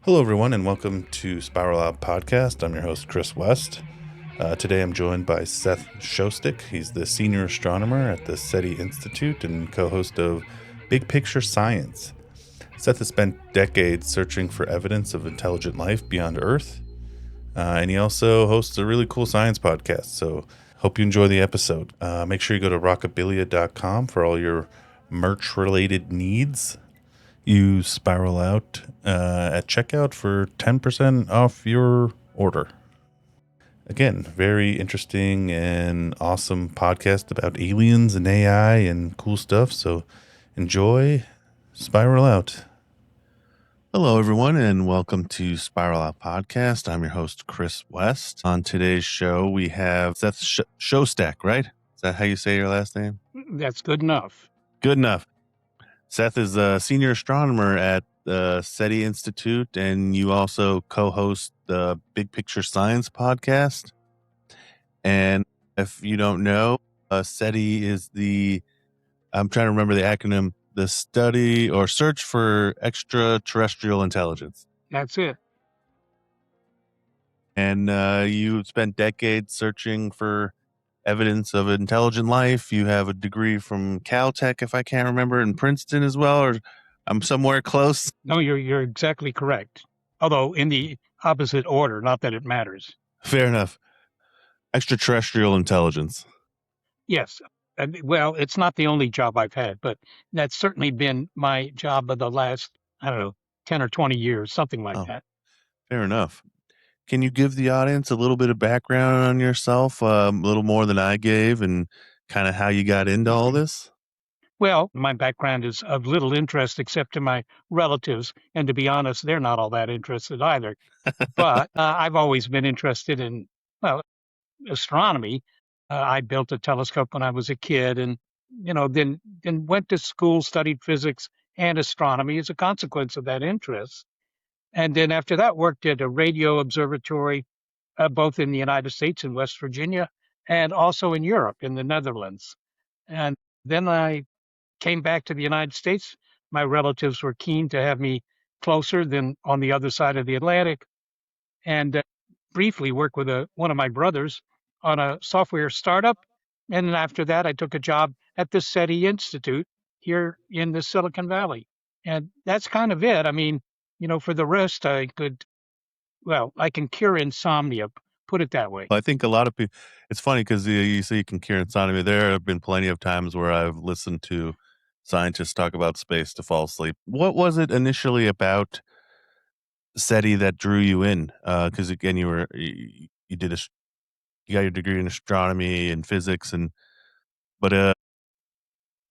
Hello, everyone, and welcome to Spiral Out Podcast. I'm your host, Chris West. Today I'm joined by Seth Shostak. He's the senior astronomer at the SETI Institute and co host of Big Picture Science. Seth has spent decades searching for evidence of intelligent life beyond Earth, and he also hosts a really cool science podcast. So, hope you enjoy the episode. Make sure you go to rockabilia.com for all your merch related needs. Use Spiral Out at checkout for 10% off your order. Again, very interesting and awesome podcast about aliens and AI and cool stuff. So enjoy Spiral Out. Hello, everyone, and welcome to Spiral Out Podcast. I'm your host, Chris West. On today's show, we have Seth Shostak, right? Is that how you say your last name? That's good enough. Good enough. Seth is a senior astronomer at the SETI Institute, and you also co-host the Big Picture Science podcast. And if you don't know, SETI is I'm trying to remember the acronym, the study or search for extraterrestrial intelligence. That's it. And you spent decades searching for evidence of intelligent life. You have a degree from Caltech, if I can't remember, in Princeton as well, or I'm somewhere close. No, you're exactly correct. Although in the opposite order, not that it matters. Fair enough. Extraterrestrial intelligence. Yes. Well, it's not the only job I've had, but that's certainly been my job of the last, 10 or 20 years, something like that. Fair enough. Can you give the audience a little bit of background on yourself, a little more than I gave, and kind of how you got into all this? Well, my background is of little interest except to my relatives. And to be honest, they're not all that interested either. But I've always been interested in, astronomy. I built a telescope when I was a kid and, then went to school, studied physics and astronomy as a consequence of that interest. And then after that, worked at a radio observatory, both in the United States and West Virginia, and also in Europe, in the Netherlands. And then I came back to the United States. My relatives were keen to have me closer than on the other side of the Atlantic, and briefly worked with one of my brothers on a software startup. And then after that, I took a job at the SETI Institute here in the Silicon Valley. And that's kind of it. I mean, for the rest, I can cure insomnia, put it that way. I think a lot of people, it's funny because you say you can cure insomnia. There have been plenty of times where I've listened to scientists talk about space to fall asleep. What was it initially about SETI that drew you in? Because again, you got your degree in astronomy and physics, but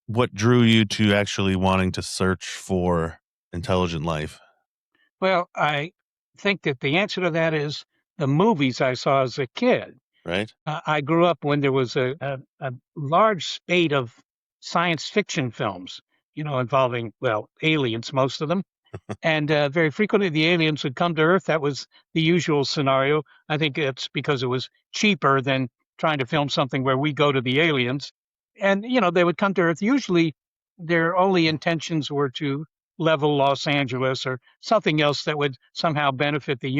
what drew you to actually wanting to search for intelligent life? Well, I think that the answer to that is the movies I saw as a kid. Right. I grew up when there was a large spate of science fiction films, involving, aliens, most of them. And very frequently the aliens would come to Earth. That was the usual scenario. I think it's because it was cheaper than trying to film something where we go to the aliens. And, they would come to Earth. Usually their only intentions were to level Los Angeles or something else that would somehow benefit the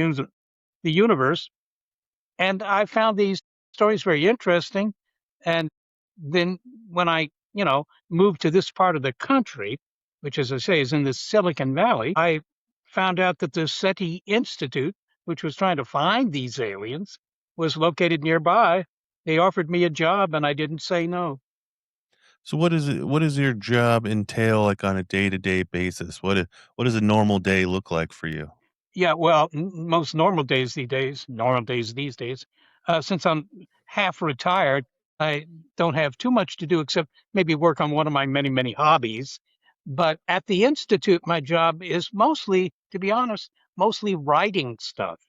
universe. And I found these stories very interesting. And then when I, moved to this part of the country, which, as I say, is in the Silicon Valley, I found out that the SETI Institute, which was trying to find these aliens, was located nearby. They offered me a job, and I didn't say no. So what does your job entail, like, on a day-to-day basis? What does a normal day look like for you? Yeah, well, most normal days these days, since I'm half retired, I don't have too much to do except maybe work on one of my many, many hobbies. But at the Institute, my job is mostly, to be honest, mostly writing stuff,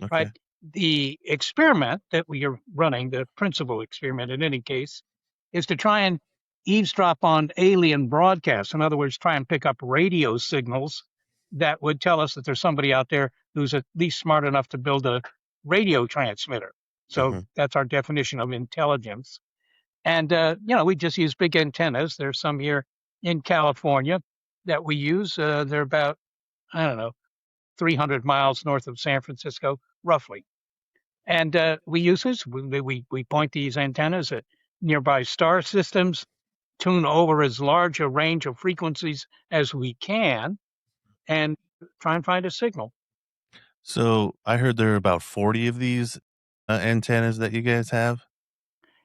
right? Okay. The experiment that we are running, the principal experiment in any case, is to try and eavesdrop on alien broadcasts. In other words, try and pick up radio signals that would tell us that there's somebody out there who's at least smart enough to build a radio transmitter. So Mhm. that's our definition of intelligence. And, we just use big antennas. There's some here in California that we use. They're about, I don't know, 300 miles north of San Francisco, roughly. And we use this. We point these antennas at nearby star systems, tune over as large a range of frequencies as we can, and try and find a signal. So I heard there are about 40 of these antennas that you guys have.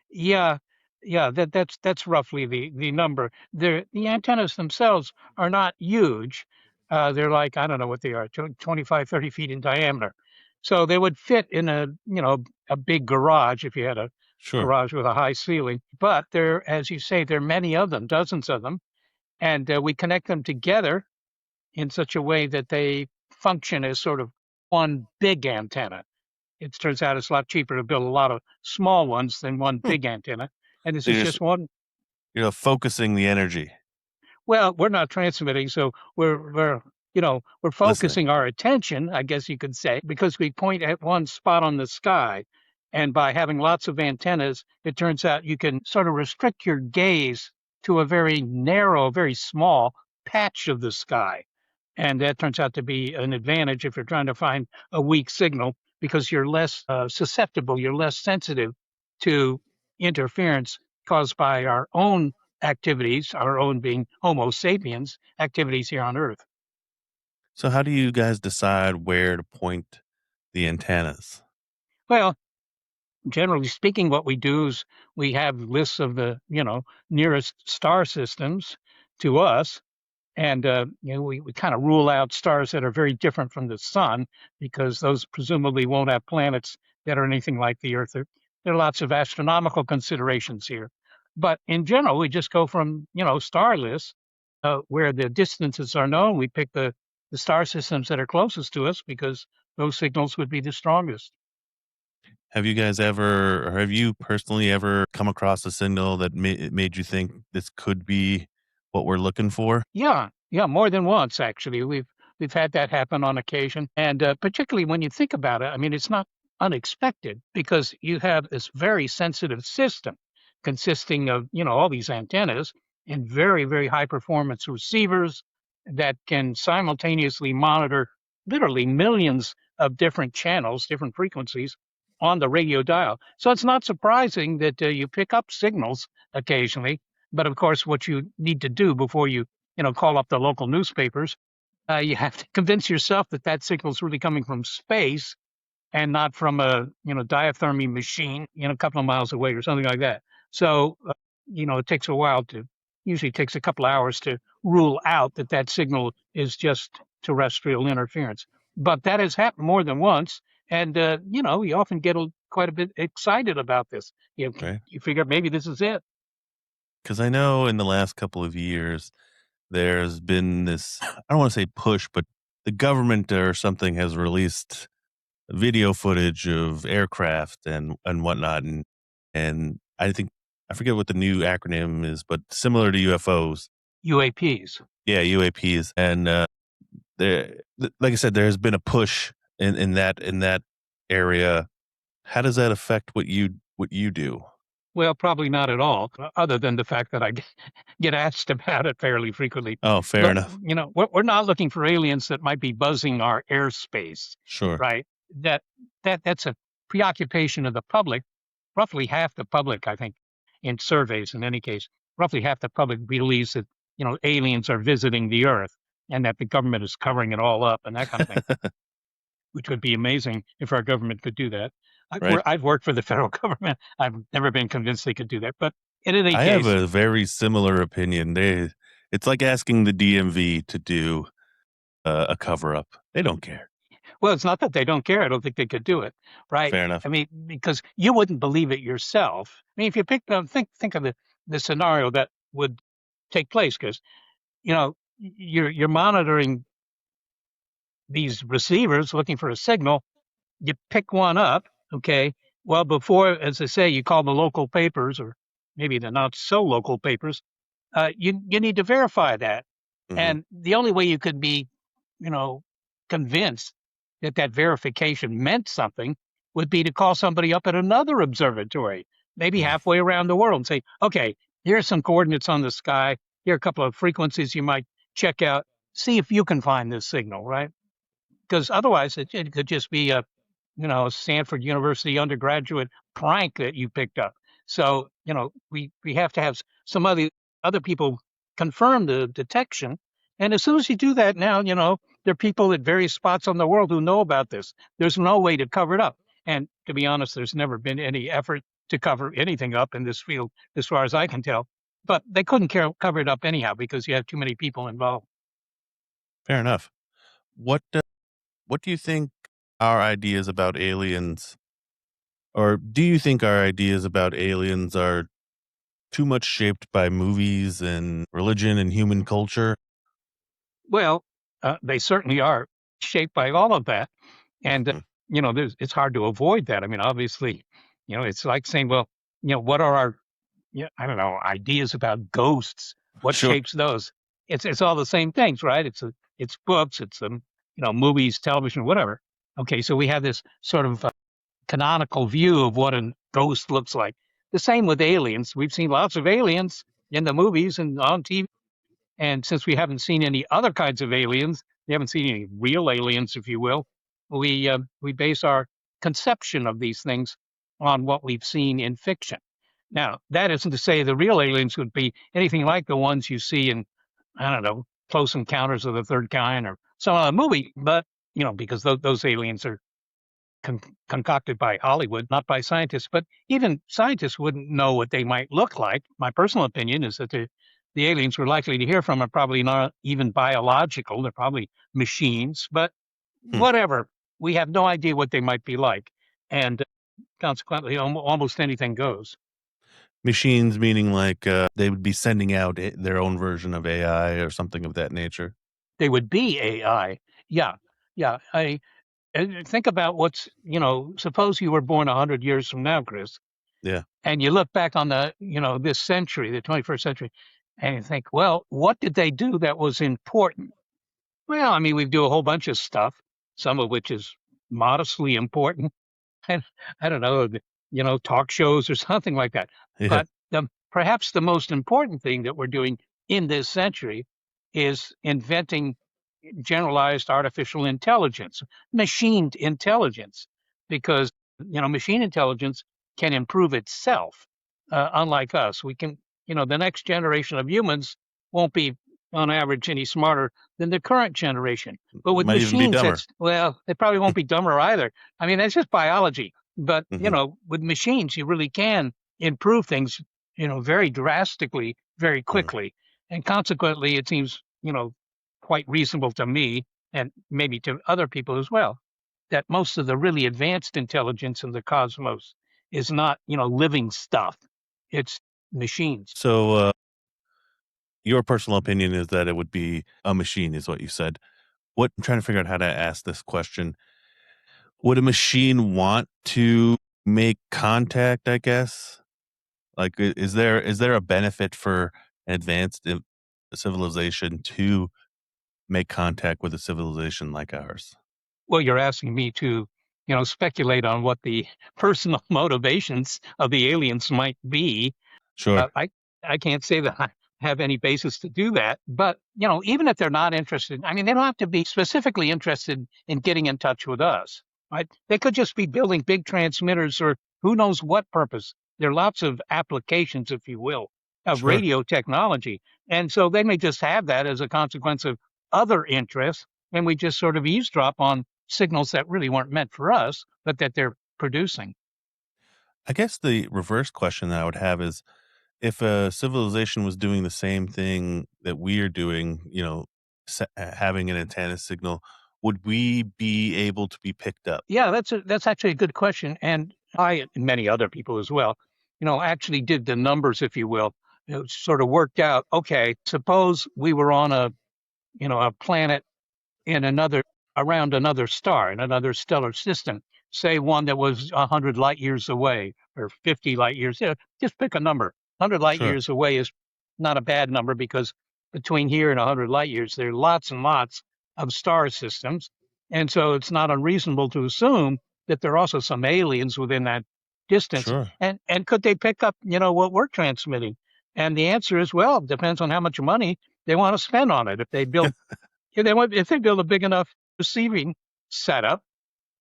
Yeah, yeah, that's roughly the number. The antennas themselves are not huge. They're like, I don't know what they are, 25, 30 feet in diameter. So they would fit in a big garage if you had a Sure. garage with a high ceiling. But there, as you say, there are many of them, dozens of them, and we connect them together in such a way that they function as sort of one big antenna. It turns out it's a lot cheaper to build a lot of small ones than one Hmm. big antenna. And this So is just one. focusing the energy, Well, we're not transmitting, so we're listening. focusing our attention, I guess you could say, because we point at one spot on the sky. And by having lots of antennas, it turns out you can sort of restrict your gaze to a very narrow, very small patch of the sky. And that turns out to be an advantage if you're trying to find a weak signal because you're less susceptible, you're less sensitive to interference caused by our own activities, our own being Homo sapiens activities here on Earth. So how do you guys decide where to point the antennas? Well, generally speaking, what we do is we have lists of the nearest star systems to us. And we kind of rule out stars that are very different from the sun because those presumably won't have planets that are anything like the Earth. There are lots of astronomical considerations here. But in general, we just go from, star lists where the distances are known. We pick the star systems that are closest to us because those signals would be the strongest. Have you guys ever, or have you personally ever come across a signal that made you think this could be what we're looking for? Yeah, yeah, more than once actually. We've had that happen on occasion, and particularly when you think about it, I mean, it's not unexpected because you have this very sensitive system consisting of all these antennas and very very high performance receivers that can simultaneously monitor literally millions of different channels, different frequencies on the radio dial. So it's not surprising that you pick up signals occasionally. But of course, what you need to do before you call up the local newspapers. You have to convince yourself that that signal is really coming from space and not from a diathermy machine a couple of miles away or something like that. So it takes a while to usually takes a couple of hours to rule out that that signal is just terrestrial interference. But that has happened more than once, and you often get quite a bit excited about this. Right. You figure maybe this is it. Because I know in the last couple of years, there's been this, I don't want to say push, but the government or something has released video footage of aircraft and whatnot. And I think, I forget what the new acronym is, but similar to UFOs. UAPs. Yeah, UAPs. And like I said, there has been a push in that area. How does that affect what you do? Well, probably not at all, other than the fact that I get asked about it fairly frequently. Oh, fair Look, enough. we're not looking for aliens that might be buzzing our airspace, Sure. right? That that's a preoccupation of the public. Roughly half the public, I think, in surveys, in any case, roughly half the public believes that aliens are visiting the Earth and that the government is covering it all up and that kind of thing, which would be amazing if our government could do that. Right. I've worked for the federal government. I've never been convinced they could do that. But in any I have case, a very similar opinion. It's like asking the DMV to do a cover up. They don't care. well, it's not that they don't care. I don't think they could do it, right? Fair enough. I mean, because you wouldn't believe it yourself. I mean, if you think of the scenario that would take place, because you're monitoring these receivers looking for a signal. You pick one up, okay. Well, before, as I say, you call the local papers or maybe the not so local papers. You need to verify that, Hmm. and the only way you could be, you know, convinced that that verification meant something would be to call somebody up at another observatory, maybe halfway around the world, and say, "Okay, here's some coordinates on the sky. Here are a couple of frequencies you might check out. See if you can find this signal." Right? because otherwise it could just be a Stanford University undergraduate prank that you picked up. So, we have to have some other people confirm the detection. And as soon as you do that now, there are people at various spots on the world who know about this. There's no way to cover it up. And to be honest, there's never been any effort to cover anything up in this field, as far as I can tell. But they couldn't cover it up anyhow because you have too many people involved. Fair enough. What do you think our ideas about aliens, or do you think our ideas about aliens are too much shaped by movies and religion and human culture? Well, they certainly are shaped by all of that. And, Hmm. it's hard to avoid that. I mean, obviously, it's like saying, well, what are our, I don't know, ideas about ghosts? What Sure. shapes those? It's all the same things, right? It's books, it's movies, television, whatever. Okay, so we have this sort of canonical view of what a ghost looks like. The same with aliens. We've seen lots of aliens in the movies and on TV, and since we haven't seen any other kinds of aliens, we haven't seen any real aliens, if you will. We base our conception of these things on what we've seen in fiction. Now, that isn't to say the real aliens would be anything like the ones you see in, I don't know, Close Encounters of the Third Kind or some other movie, but because those aliens are concocted by Hollywood, not by scientists. But even scientists wouldn't know what they might look like. My personal opinion is that the aliens we're likely to hear from are probably not even biological. They're probably machines, but Hmm. whatever. We have no idea what they might be like. And consequently, almost anything goes. Machines meaning like they would be sending out their own version of AI or something of that nature. They would be AI. Yeah. Yeah. Think about suppose you were born 100 years from now, Chris, Yeah. and you look back on this century, the 21st century, and you think, well, what did they do that was important? Well, I mean, we do a whole bunch of stuff, some of which is modestly important. And I don't know, talk shows or something like that. Yeah. But perhaps the most important thing that we're doing in this century is inventing generalized artificial intelligence, machined intelligence, because machine intelligence can improve itself. Unlike us, we can, the next generation of humans won't be on average any smarter than the current generation. But with Might even be machines, dumber. that's well, they probably won't be dumber either. I mean, that's just biology. But Hmm. with machines, you really can improve things, very drastically, very Hmm. quickly, and consequently, it seems, quite reasonable to me and maybe to other people as well that most of the really advanced intelligence in the cosmos is not living stuff, it's machines. So, your personal opinion is that it would be a machine, is what you said. What I'm trying to figure out how to ask this question. Would a machine want to make contact, I guess? Like, is there a benefit for advanced civilization to make contact with a civilization like ours? Well, you're asking me to speculate on what the personal motivations of the aliens might be. Sure. I can't say that I have any basis to do that, but even if they're not interested, I mean, they don't have to be specifically interested in getting in touch with us, right? They could just be building big transmitters or who knows what purpose. There are lots of applications, if you will, of Sure. radio technology, and so they may just have that as a consequence of other interests, and we just sort of eavesdrop on signals that really weren't meant for us, but that they're producing. I guess the reverse question that I would have is if a civilization was doing the same thing that we are doing, having an antenna signal, would we be able to be picked up? Yeah, that's actually a good question, and I and many other people as well, actually did the numbers, if you will. Sort of worked out. Okay, suppose we were on a planet in another around another star in another stellar system, say one that was 100 light years away or 50 light years. Just pick a number. 100 light Sure. years away is not a bad number because between here and 100 light years, there are lots and lots of star systems. And so it's not unreasonable to assume that there are also some aliens within that distance. Sure. And could they pick up, what we're transmitting? And the answer is, well, it depends on how much money they want to spend on it. If they build a big enough receiving set up,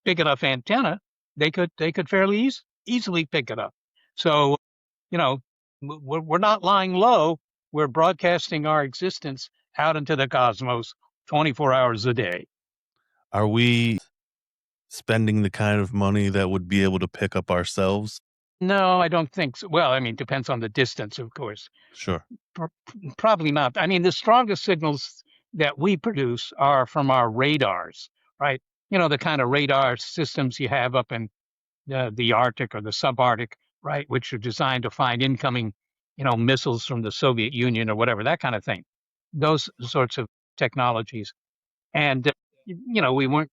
big enough antenna, they could fairly easily pick it up. So, you know, we're not lying low. We're broadcasting our existence out into the cosmos 24 hours a day. Are we spending the kind of money that would be able to pick up ourselves? No, I don't think so. Well, I mean, depends on the distance, of course. Sure. Pr- Probably not. I mean, the strongest signals that we produce are from our radars, right? The kind of radar systems you have up in the Arctic or the subarctic, right, which are designed to find incoming, missiles from the Soviet Union or whatever, that kind of thing. Those sorts of technologies. And, we weren't,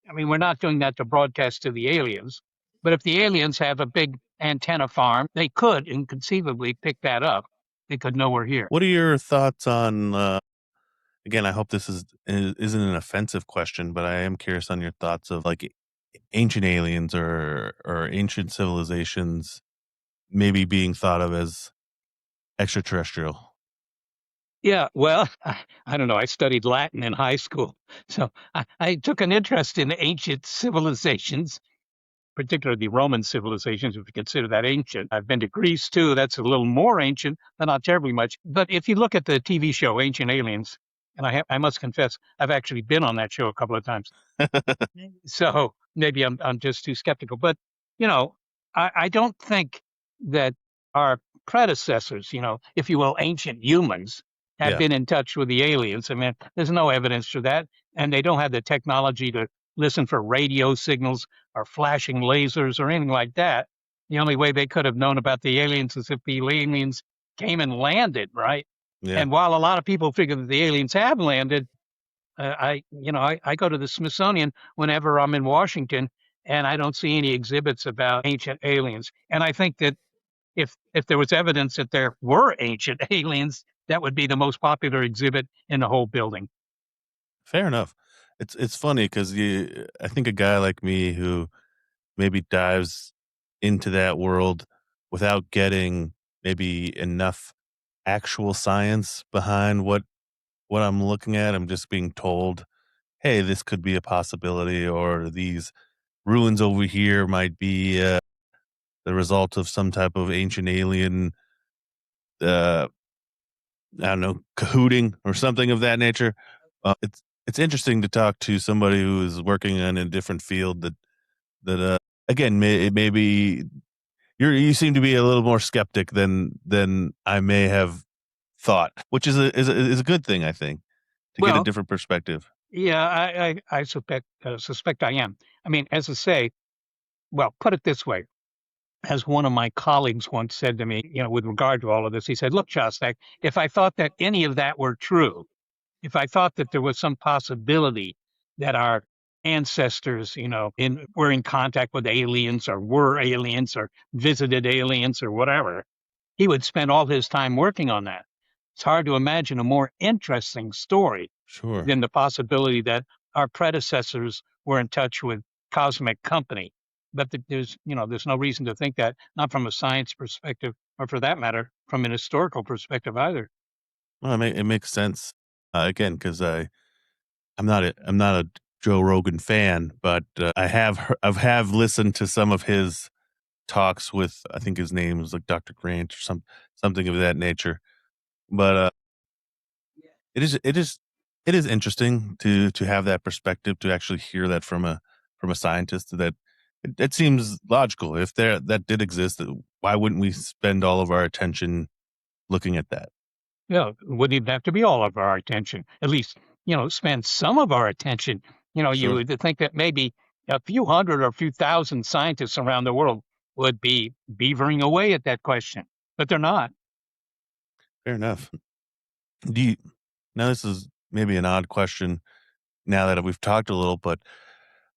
I mean, we're not doing that to broadcast to the aliens. But if the aliens have a big antenna farm, they could inconceivably pick that up. They could know we're here. What are your thoughts on, again, I hope this isn't an offensive question, but I am curious on your thoughts of like ancient aliens or ancient civilizations maybe being thought of as extraterrestrial. Yeah, well, I don't know. I studied Latin in high school. So I took an interest in ancient civilizations, particularly the Roman civilizations, if you consider that ancient. I've been to Greece too. That's a little more ancient, but not terribly much. But if you look at the TV show Ancient Aliens, and I must confess, I've actually been on that show a couple of times. So maybe I'm just too skeptical. But you know, I don't think that our predecessors, if you will, ancient humans, have Yeah. been in touch with the aliens. I mean, there's no evidence for that, and they don't have the technology to listen for radio signals or flashing lasers or anything like that. The only way they could have known about the aliens is if the aliens came and landed, right? Yeah. And while a lot of people figure that the aliens have landed, I go to the Smithsonian whenever I'm in Washington, and I don't see any exhibits about ancient aliens. And I think that if there was evidence that there were ancient aliens, that would be the most popular exhibit in the whole building. Fair enough. It's funny because I think a guy like me who maybe dives into that world without getting maybe enough actual science behind what I'm looking at. I'm just being told, hey, this could be a possibility, or these ruins over here might be the result of some type of ancient alien, uh, I don't know, cahooting or something of that nature. It's interesting to talk to somebody who is working in a different field that again maybe you seem to be a little more skeptic than I may have thought, which is a good thing, I think, to get a Well, different perspective. yeah, I suspect I am. I mean, as I say, well, put it this way. As one of my colleagues once said to me, with regard to all of this, he said, "Look, Shostak, if I thought that any of that were true, if I thought that there was some possibility that our ancestors, were in contact with aliens or were aliens or visited aliens or whatever, he would spend all his time working on that. It's hard to imagine a more interesting story Sure. than the possibility that our predecessors were in touch with cosmic company. But there's no reason to think that, not from a science perspective, or for that matter, from an historical perspective either. Well, it makes sense. Again, because I'm not a Joe Rogan fan, but I've listened to some of his talks with, I think his name is like Dr. Grant or something of that nature. But it is it is it is interesting to have that perspective, to actually hear that from a scientist. That it seems logical. If that did exist, why wouldn't we spend all of our attention looking at that? Yeah, it wouldn't even have to be all of our attention. At least, spend some of our attention. You Sure. would think that maybe a few hundred or a few thousand scientists around the world would be beavering away at that question, but they're not. Fair enough. Do you, now this is maybe an odd question now that we've talked a little, but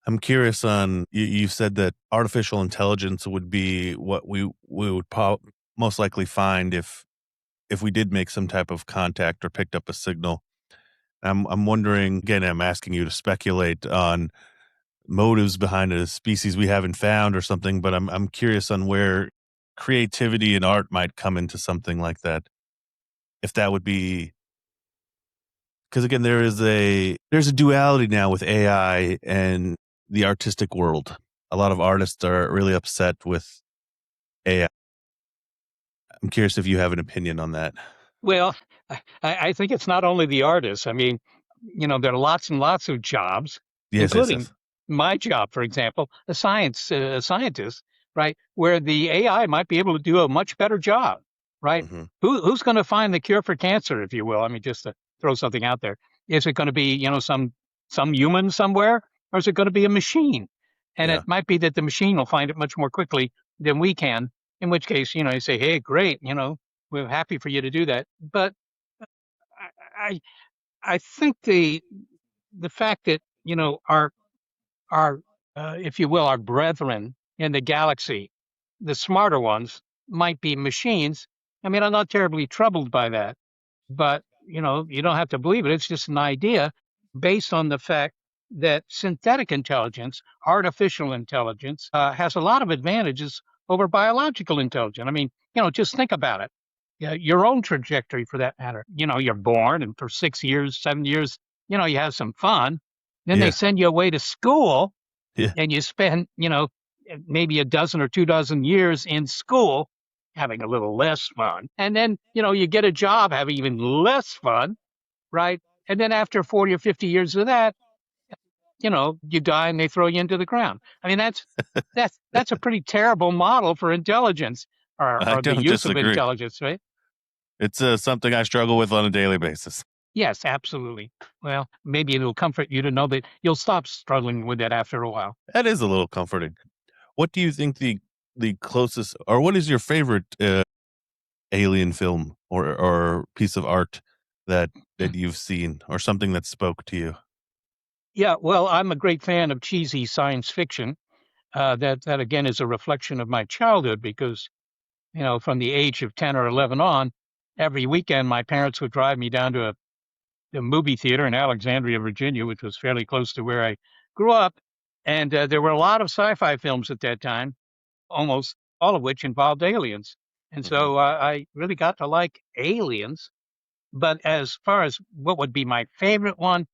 I'm curious on you said that artificial intelligence would be what we would most likely find if we did make some type of contact or picked up a signal. I'm wondering again, I'm asking you to speculate on motives behind a species we haven't found or something, but I'm curious on where creativity and art might come into something like that. If that would be because again, there's a duality now with AI and the artistic world. A lot of artists are really upset with AI. I'm curious if you have an opinion on that. Well, I think it's not only the artists. I mean, there are lots and lots of jobs, Yes, yes, including yes. my job, for example, a scientist, right? Where the AI might be able to do a much better job, right? Hmm. Who's going to find the cure for cancer, if you will? I mean, just to throw something out there, is it going to be some human somewhere, or is it going to be a machine? And it Yeah, might be that the machine will find it much more quickly than we can. In which case, you say, "Hey, great, we're happy for you to do that." But I I, I think the fact that our if you will, our brethren in the galaxy, the smarter ones, might be machines. I mean, I'm not terribly troubled by that, but you don't have to believe it. It's just an idea based on the fact that synthetic intelligence, artificial intelligence, has a lot of advantages over biological intelligence. I mean, just think about it. Yeah, your own trajectory for that matter. You're born, and for 6 years, 7 years, you have some fun. Then they yeah, send you away to school, yeah. and you spend, maybe a dozen or 2 dozen years in school having a little less fun. And then, you get a job having even less fun, right? And then after 40 or 50 years of that, you die and they throw you into the ground. I mean, that's a pretty terrible model for intelligence I or the don't use of disagree. intelligence, right? It's something I struggle with on a daily basis. Yes, absolutely. Well, maybe it'll comfort you to know that you'll stop struggling with that after a while. That is a little comforting. What do you think the closest, or what is your favorite alien film or piece of art that you've seen, or something that spoke to you? Yeah, well, I'm a great fan of cheesy science fiction. That again is a reflection of my childhood because from the age of 10 or 11 on, every weekend my parents would drive me down to a movie theater in Alexandria, Virginia, which was fairly close to where I grew up, and there were a lot of sci-fi films at that time, almost all of which involved aliens, and Hmm. so I really got to like aliens. But as far as what would be my favorite one,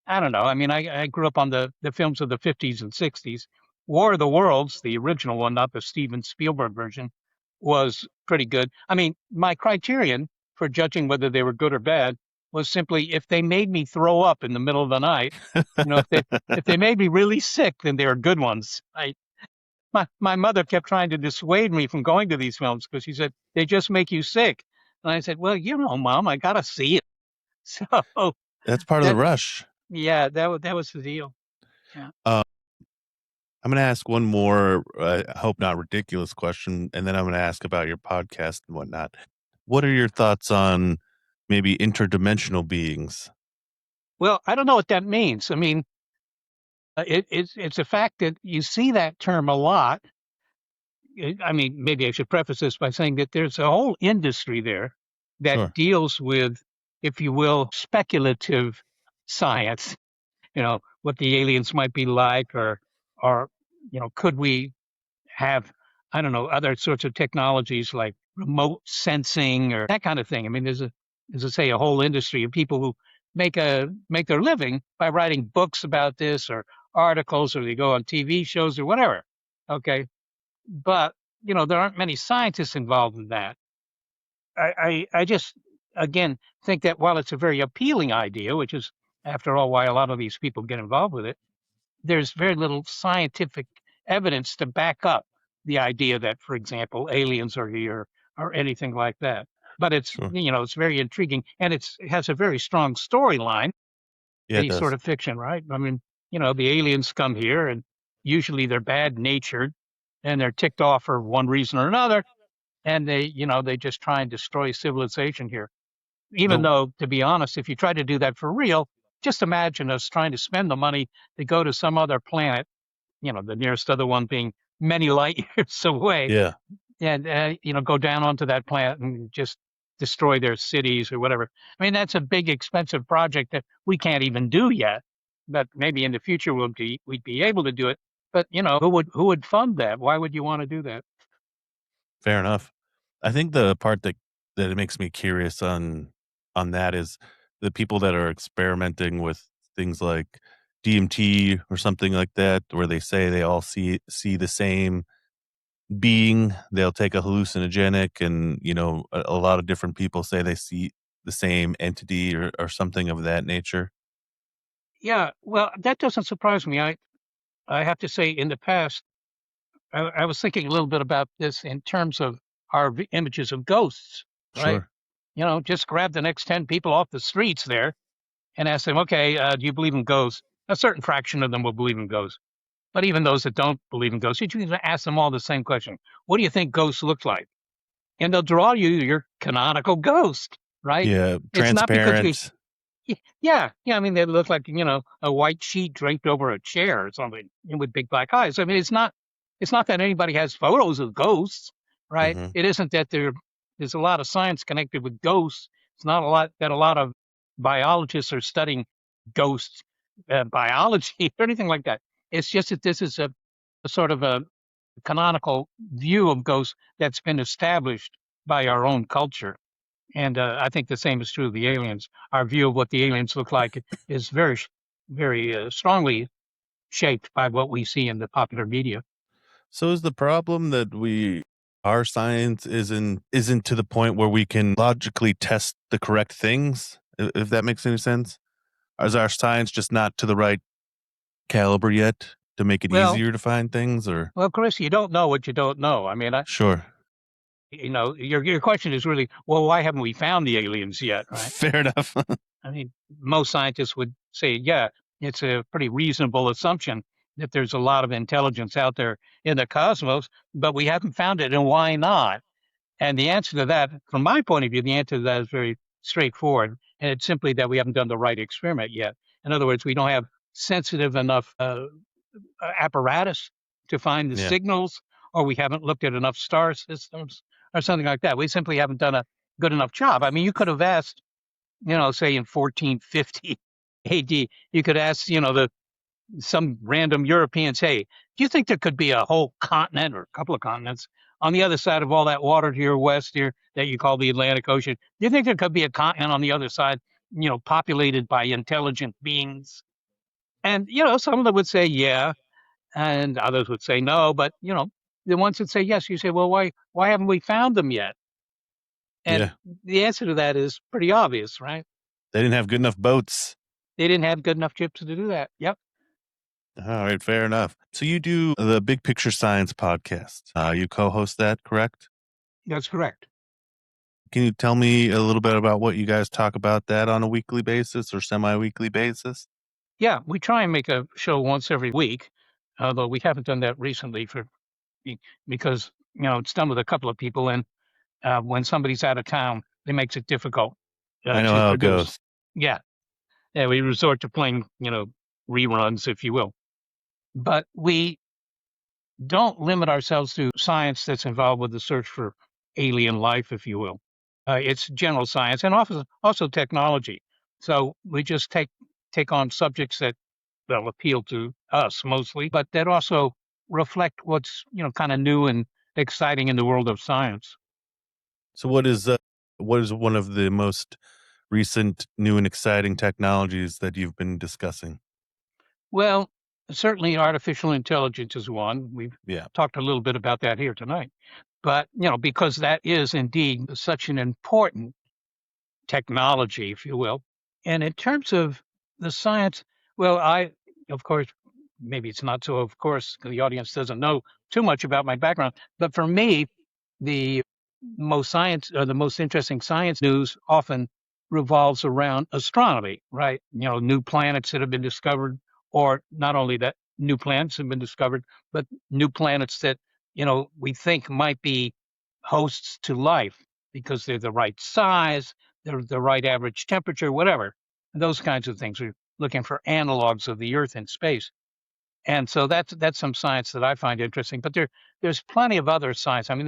I don't know. I mean, I grew up on the films of the 50s and 60s. War of the Worlds, the original one, not the Steven Spielberg version, was pretty good. I mean, my criterion for judging whether they were good or bad was simply if they made me throw up in the middle of the night. If they made me really sick, then they were good ones. My mother kept trying to dissuade me from going to these films because she said they just make you sick. And I said, well, Mom, I gotta see it. So That's part of the that rush. yeah, that was the deal. Yeah. Uh, I'm going to ask one more, I hope not ridiculous question, and then I'm going to ask about your podcast and whatnot. What are your thoughts on maybe interdimensional beings? Well, I don't know what that means. I mean, it's a fact that you see that term a lot. I mean, maybe I should preface this by saying that there's a whole industry there that Sure. deals with, if you will, speculative science. What the aliens might be like, or could we have, I don't know, other sorts of technologies like remote sensing or that kind of thing. I mean, as I say, a whole industry of people who make their living by writing books about this or articles, or they go on TV shows or whatever. Okay, but there aren't many scientists involved in that. I just again think that while it's a very appealing idea, which is after all why a lot of these people get involved with it, there's very little scientific evidence to back up the idea that, for example, aliens are here or anything like that. But it's Sure. it's very intriguing, and it has a very strong storyline. Yeah, it Any sort does. of fiction, right? I mean, the aliens come here, and usually they're bad natured, and they're ticked off for one reason or another, and they just try and destroy civilization here. Even The though, to be honest, if you try to do that for real, just imagine us trying to spend the money to go to some other planet, the nearest other one being many light years away, Yeah, and go down onto that planet and just destroy their cities or whatever. I mean, that's a big, expensive project that we can't even do yet. But maybe in the future we'd be able to do it. But who would fund that? Why would you want to do that? fair enough. I think the part that it makes me curious on that is the people that are experimenting with things like DMT or something like that, where they say they all see the same being. They'll take a hallucinogenic, and a lot of different people say they see the same entity or something of that nature. Yeah, well, that doesn't surprise me. I have to say, in the past, I was thinking a little bit about this in terms of our images of ghosts, right? Sure. Just grab the next 10 people off the streets there and ask them, okay, do you believe in ghosts? A certain fraction of them will believe in ghosts. But even those that don't believe in ghosts, you can ask them all the same question. What do you think ghosts look like? And they'll draw you your canonical ghost, right? Yeah, It's not because we transparent. yeah, yeah. I mean, they look like a white sheet draped over a chair or something, and with big black eyes. I mean, it's not that anybody has photos of ghosts, right? Hmm. It isn't that there's a lot of science connected with ghosts. It's not a lot of biologists are studying ghosts, biology or anything like that. It's just that this is a sort of a canonical view of ghosts that's been established by our own culture. And I think the same is true of the aliens. Our view of what the aliens look like is very strongly shaped by what we see in the popular media. So is the problem that our science isn't to the point where we can logically test the correct things, if that makes any sense? Is our science just not to the right caliber yet to make it Well, easier to find things? Or Chris, you don't know what you don't know. I mean, sure. your question is really, well, why haven't we found the aliens yet, right? Fair enough. I mean, most scientists would say, yeah, it's a pretty reasonable assumption that there's a lot of intelligence out there in the cosmos, but we haven't found it, and why not? And the answer to that, from my point of view, the answer to that is very straightforward. And it's simply that we haven't done the right experiment yet. In other words, we don't have sensitive enough apparatus to find the Yeah. signals, or we haven't looked at enough star systems, or something like that. We simply haven't done a good enough job. I mean, you could have asked, say in 1450 AD, you could ask, some random Europeans, hey, do you think there could be a whole continent or a couple of continents on the other side of all that water to your west here that you call the Atlantic Ocean? Do you think there could be a continent on the other side, populated by intelligent beings? And, some of them would say, yeah, and others would say no. But, the ones that say yes, you say, well, why haven't we found them yet? And Yeah. the answer to that is pretty obvious, right? They didn't have good enough boats. They didn't have good enough chips to do that. Yep, All right, fair enough. So you do the Big Picture Science podcast. You co-host that, correct? that's correct. Can you tell me a little bit about what you guys talk about that on a weekly basis or semi-weekly basis? Yeah, we try and make a show once every week, although we haven't done that recently because it's done with a couple of people, and when somebody's out of town, it makes it difficult I know to how it produce. goes. Yeah, yeah, we resort to playing reruns, if you will, but we don't limit ourselves to science that's involved with the search for alien life, if you will. It's general science and also technology. So we just take on subjects that will appeal to us mostly, but that also reflect what's kind of new and exciting in the world of science. So what is one of the most recent new and exciting technologies that you've been discussing? Well, certainly artificial intelligence is one. We've Yeah. talked a little bit about that here tonight. But, because that is indeed such an important technology, if you will. And in terms of the science, well, of course, maybe it's not so, of course, the audience doesn't know too much about my background. But for me, the the most interesting science news often revolves around astronomy, right? New planets that have been discovered, or not only that new planets have been discovered, but new planets that, we think might be hosts to life because they're the right size, they're the right average temperature, whatever. Those kinds of things. We're looking for analogs of the Earth in space. And so that's some science that I find interesting. But there's plenty of other science. I mean,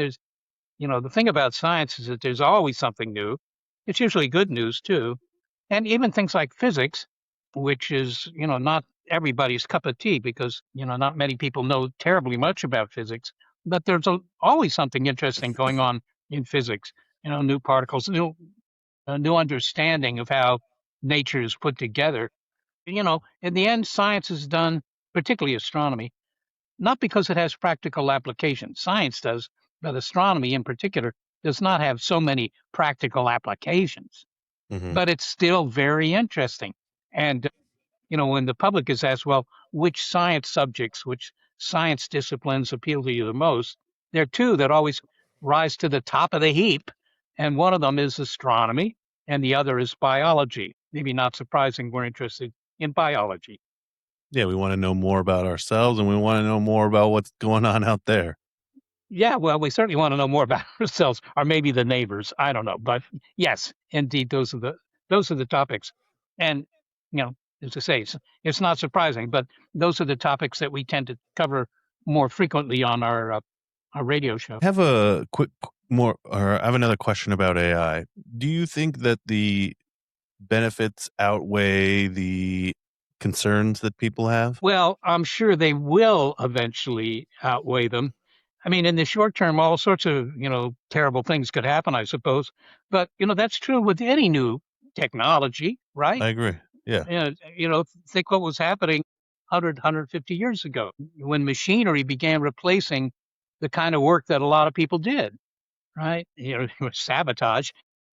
the thing about science is that there's always something new. It's usually good news too. And even things like physics, which is, not everybody's cup of tea because, not many people know terribly much about physics, but there's always something interesting going on in physics, new particles, new understanding of how nature is put together. In the end, science is done, particularly astronomy, not because it has practical applications. Science does, but astronomy in particular does not have so many practical applications. Hmm. But it's still very interesting. And when the public is asked, well, which science subjects, which science disciplines appeal to you the most, there are two that always rise to the top of the heap. And one of them is astronomy, and the other is biology. Maybe not surprising, we're interested in biology. Yeah, we want to know more about ourselves, and we want to know more about what's going on out there. Yeah, well, we certainly want to know more about ourselves, or maybe the neighbors. I don't know, but yes, indeed, those are the topics. And as I say, it's not surprising, but those are the topics that we tend to cover more frequently on our radio show. I have a I have another question about AI. Do you think that the benefits outweigh the concerns that people have? Well, I'm sure they will eventually outweigh them. I mean, in the short term, all sorts of terrible things could happen, I suppose. But that's true with any new technology, right? I agree. Yeah, Think what was happening 150 years ago when machinery began replacing the kind of work that a lot of people did, right? Sabotage.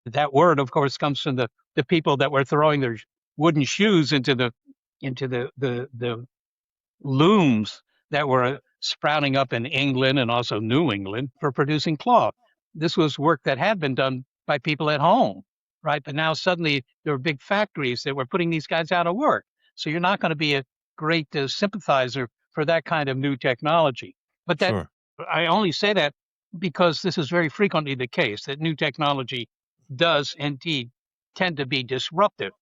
That word, of course, comes from the people that were throwing their wooden shoes into the looms that were sprouting up in England and also New England for producing cloth. This was work that had been done by people at home, right? But now suddenly there were big factories that were putting these guys out of work. So you're not going to be a great sympathizer for that kind of new technology. But that sure. I only say that because this is very frequently the case that new technology does indeed tend to be disruptive.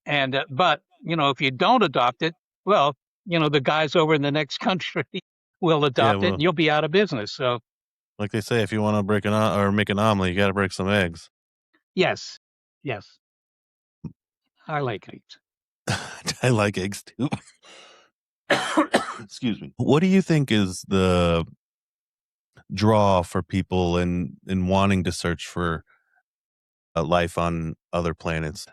And but if you don't adopt it, well, the guys over in the next country will Yeah, adopt it, and well, you'll be out of business. So like they say, if you want to or make an omelet, you got to break some eggs. yes, yes, I like it. I like eggs too. Excuse me. What do you think is the draw for people in wanting to search for life on other planets?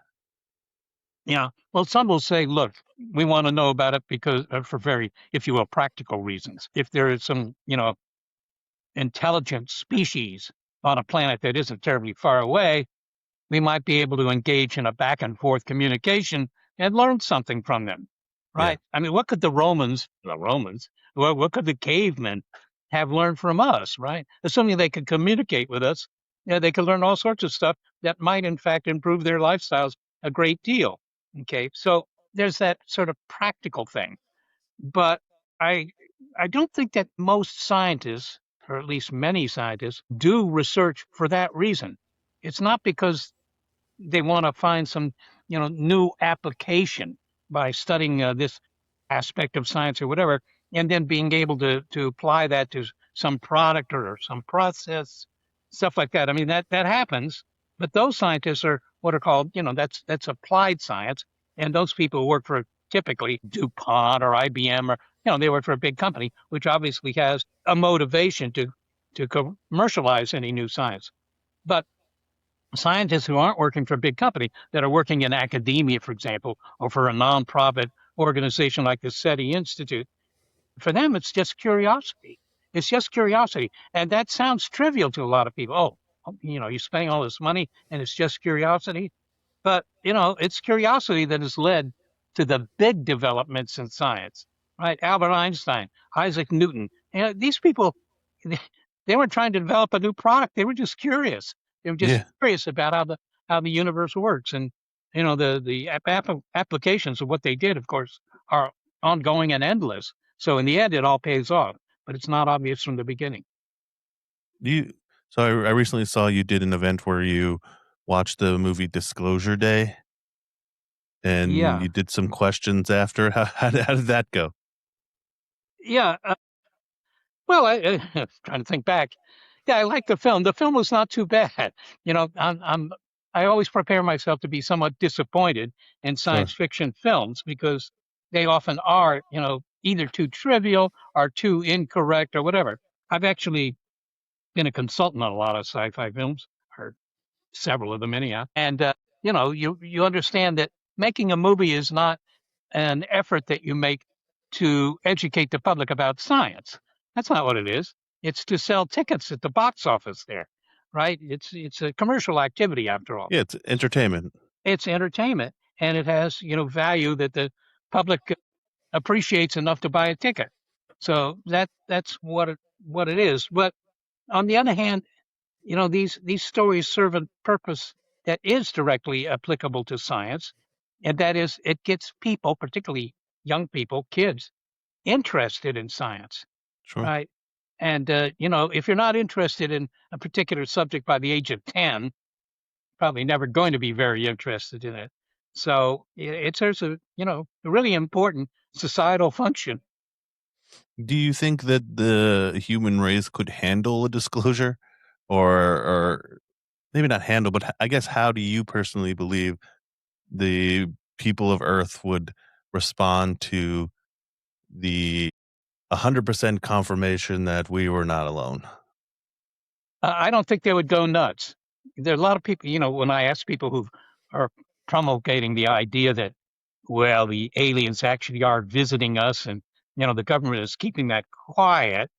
Yeah. Well, some will say, look, we want to know about it because for very, if you will, practical reasons. If there is some, intelligent species on a planet that isn't terribly far away, we might be able to engage in a back and forth communication and learn something from them, Yeah, right? I mean, what could the Romans, what could the cavemen have learned from us, right? Assuming they could communicate with us, they could learn all sorts of stuff that might, in fact, improve their lifestyles a great deal. Okay, so there's that sort of practical thing, but I I don't think that most scientists, or at least many scientists, do research for that reason. It's not because they want to find some new application by studying this aspect of science or whatever, and then being able to apply that to some product or some process, stuff like that. I mean that happens, but those scientists are what are called that's applied science, and those people work for typically DuPont or IBM, or they work for a big company which obviously has a motivation to commercialize any new science. But scientists who aren't working for a big company, that are working in academia, for example, or for a nonprofit organization like the SETI Institute, for them, it's just curiosity. It's just curiosity. And that sounds trivial to a lot of people. Oh, you're spending all this money and it's just curiosity. But, it's curiosity that has led to the big developments in science, right? Albert Einstein, Isaac Newton. These people, they, they weren't trying to develop a new product. They were just curious. They were just yeah. curious about how the universe works. And, the applications of what they did, of course, are ongoing and endless. So in the end, it all pays off, but it's not obvious from the beginning. Do you? So I recently saw you did an event where you watched the movie Disclosure Day, and Yeah. you did some questions after. How did that go? Yeah. Well, I trying to think back. Yeah, I like the film. The film was not too bad. I always prepare myself to be somewhat disappointed in science Sure. fiction films because they often are, either too trivial or too incorrect or whatever. I've actually been a consultant on a lot of sci-fi films, or several of them anyhow. And you understand that making a movie is not an effort that you make to educate the public about science. That's not what it is. It's to sell tickets at the box office there, right? It's a commercial activity after all. Yeah, it's entertainment. It's entertainment, and it has value that the public appreciates enough to buy a ticket. So that's what it is. But on the other hand, these stories serve a purpose that is directly applicable to science, and that is it gets people, particularly young people, kids, interested in science, Sure. right? And if you're not interested in a particular subject by the age of 10, probably never going to be very interested in it. So it serves a really important societal function. Do you think that the human race could handle a disclosure, or maybe not handle, but I guess how do you personally believe the people of Earth would respond to the 100% confirmation that we were not alone? I don't think they would go nuts. There are a lot of people, when I ask people who are promulgating the idea that, well, the aliens actually are visiting us and, the government is keeping that quiet,